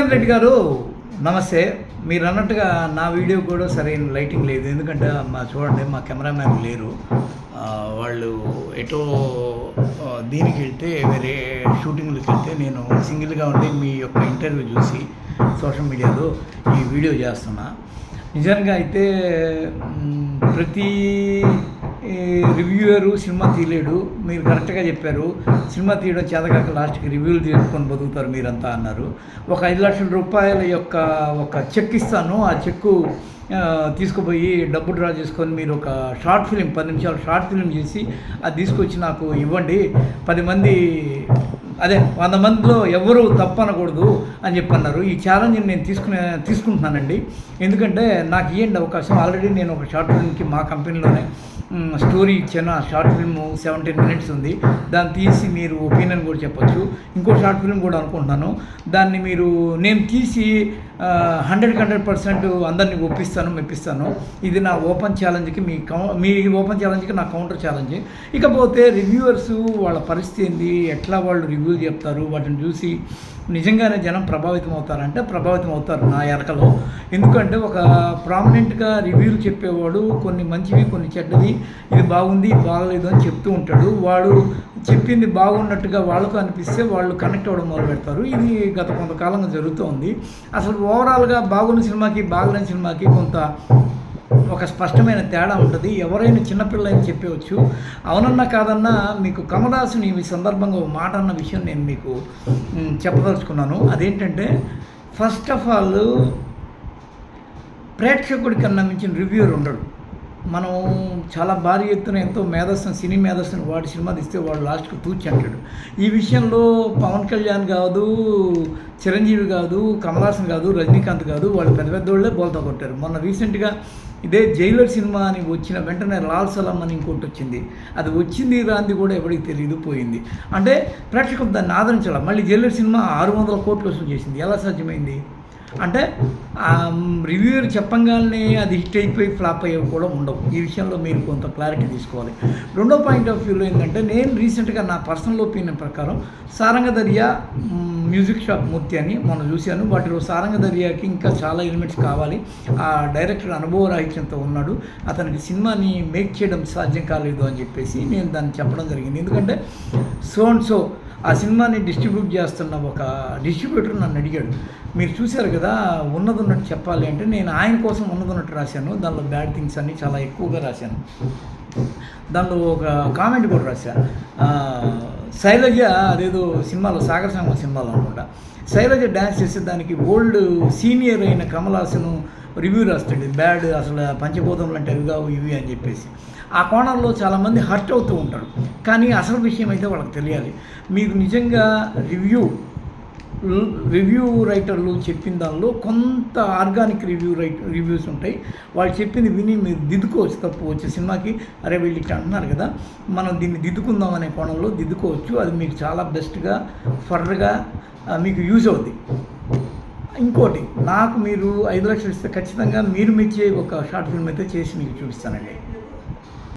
శ్రీకాంత్ రెడ్డి గారు నమస్తే. మీరు అన్నట్టుగా నా వీడియో కూడా సరైన లైటింగ్ లేదు, ఎందుకంటే చూడండి మా కెమెరామ్యాన్ లేరు, వాళ్ళు ఎటో దీనికి వెళ్తే వేరే షూటింగ్లకు వెళ్తే నేను సింగిల్గా ఉండి మీ యొక్క ఇంటర్వ్యూ చూసి సోషల్ మీడియాలో ఈ వీడియో చేస్తున్నా. నిజంగా అయితే ప్రతి రివ్యూయరు సినిమా తీయలేడు, మీరు కరెక్ట్గా చెప్పారు. సినిమా తీయడం చేతకాక లాస్ట్కి రివ్యూలు తీసుకొని బతుకుతారు మీరంతా అన్నారు. ఒక 5 లక్షల రూపాయల యొక్క ఒక చెక్ ఇస్తాను, ఆ చెక్కు తీసుకుపోయి డబ్బు డ్రా చేసుకొని మీరు ఒక షార్ట్ ఫిలిం 10 నిమిషాలు షార్ట్ ఫిలిం చేసి అది తీసుకొచ్చి నాకు ఇవ్వండి, 10 మంది 100 మందిలో ఎవరు తప్పనకూడదు అని చెప్పన్నారు. ఈ ఛాలెంజ్ని నేను తీసుకుంటున్నానండి, ఎందుకంటే నాకు ఇవ్వండి అవకాశం. ఆల్రెడీ నేను ఒక షార్ట్ ఫిల్మ్కి మా కంపెనీలోనే స్టోరీ ఇచ్చాను. ఆ షార్ట్ ఫిల్మ్ 17 మినిట్స్ ఉంది, దాన్ని తీసి మీరు ఒపీనియన్ కూడా చెప్పచ్చు. ఇంకో షార్ట్ ఫిల్మ్ కూడా అనుకుంటున్నాను, దాన్ని నేను తీసి 100% అందరినీ మెప్పిస్తాను. ఇది నా ఓపెన్ ఛాలెంజ్కి మీ ఓపెన్ ఛాలెంజ్కి నా కౌంటర్ ఛాలెంజ్. ఇకపోతే రివ్యూవర్స్ వాళ్ళ పరిస్థితి ఏంది, ఎట్లా వాళ్ళు రివ్యూలు చెప్తారు, వాటిని చూసి నిజంగానే జనం ప్రభావితం అవుతారంటే ప్రభావితం అవుతారు నా ఎరకలో. ఎందుకంటే ఒక ప్రామినెంట్గా రివ్యూలు చెప్పేవాడు కొన్ని మంచివి కొన్ని చెడ్డవి, ఇది బాగుంది ఇది బాగలేదు అని చెప్తూ ఉంటాడు. వాడు చెప్పింది బాగున్నట్టుగా వాళ్ళకు అనిపిస్తే వాళ్ళు కనెక్ట్ అవ్వడం మొదలు పెడతారు. ఇది గత కొంతకాలంగా జరుగుతూ అసలు ఓవరాల్గా బాగున్న సినిమాకి బాగలేని సినిమాకి ఒక స్పష్టమైన తేడా ఉంటుంది. ఎవరైనా చిన్నపిల్లలని చెప్పవచ్చు. అవునన్నా కాదన్నా మీకు కమలహాసన్ ఈ సందర్భంగా ఒక మాట అన్న విషయం నేను మీకు చెప్పదలుచుకున్నాను. అదేంటంటే ఫస్ట్ ఆఫ్ ఆల్ ప్రేక్షకుడి కన్నా మించిన రివ్యూర్ ఉండడు. మనం చాలా భారీ ఎత్తున ఎంతో సినీ మేధస్సును వాడి సినిమా తీస్తే వాడు లాస్ట్కి తూచి అంటాడు. ఈ విషయంలో పవన్ కళ్యాణ్ కాదు, చిరంజీవి కాదు, కమలహాసన్ కాదు, రజనీకాంత్ కాదు, వాళ్ళు పెద్దోళ్ళే బోల్తా కొట్టారు. మొన్న రీసెంట్గా ఇదే జైలర్ సినిమా అని వచ్చిన వెంటనే లాల్ సలాం అని ఇంకోటి వచ్చింది, అది వచ్చింది రాంది కూడా ఎవరికి తెలియదు, పోయింది. అంటే ప్రేక్షకులు దాన్ని ఆదరించాలి. మళ్ళీ జైలర్ సినిమా 600 కోట్లు వసూలు చేసింది, ఎలా సాధ్యమైంది? అంటే రివ్యూయర్ చెప్పంగానే అది హిట్ అయిపోయి ఫ్లాప్ అయ్యేవి కూడా ఉండవు. ఈ విషయంలో మీరు కొంత క్లారిటీ తీసుకోవాలి. రెండో పాయింట్ ఆఫ్ వ్యూలో ఏంటంటే నేను రీసెంట్గా నా పర్సనల్ ఒపీనియన్ ప్రకారం సారంగధరియా మ్యూజిక్ షాప్ మూర్తి అని మొన్న చూశాను. వాటిలో సారంగధరియాకి ఇంకా చాలా ఎలిమెంట్స్ కావాలి. ఆ డైరెక్టర్ అనుభవరాహిత్యంతో ఉన్నాడు, అతనికి సినిమాని మేక్ చేయడం సాధ్యం కాలేదు అని చెప్పేసి నేను దాన్ని చెప్పడం జరిగింది. ఎందుకంటే సో ఆ సినిమాని డిస్ట్రిబ్యూట్ చేస్తున్న ఒక డిస్ట్రిబ్యూటర్ నన్ను అడిగాడు, మీరు చూశారు కదా ఉన్నట్టు చెప్పాలి అంటే నేను ఆయన కోసం ఉన్నట్టు రాశాను. దానిలో బ్యాడ్ థింగ్స్ అన్నీ చాలా ఎక్కువగా రాశాను. దానిలో ఒక కామెంట్ కూడా రాశాను. శైలజ అదేదో సినిమాలో సాగర్ సంగమ సినిమాలో అనుకుంటా, శైలజ డ్యాన్స్ చేసే దానికి ఓల్డ్ సీనియర్ అయిన కమలహాసన్ రివ్యూ రాస్తాడు, బ్యాడ్ అసలు పంచభూతములు అంటే అవి కావు ఇవి అని చెప్పేసి. ఆ కోణంలో చాలామంది హర్ట్ అవుతూ ఉంటారు, కానీ అసలు విషయం అయితే వాళ్ళకి తెలియాలి. మీకు నిజంగా రివ్యూ రైటర్లు చెప్పిన దానిలో కొంత ఆర్గానిక్ రివ్యూస్ ఉంటాయి. వాళ్ళు చెప్పింది విని మీరు దిద్దుకోవచ్చు. తప్పు వచ్చే సినిమాకి అరే వీళ్ళు ఇట్లా అంటున్నారు కదా, మనం దీన్ని దిద్దుకుందాం అనే కోణంలో దిద్దుకోవచ్చు. అది మీకు చాలా బెస్ట్గా ఫర్దర్గా మీకు యూజ్ అవుద్ది. ఇంకోటి, నాకు మీరు 5 లక్షలు ఇస్తే ఖచ్చితంగా మీరు మెచ్చే ఒక షార్ట్ ఫిల్మ్ అయితే చేసి మీకు చూపిస్తానండి.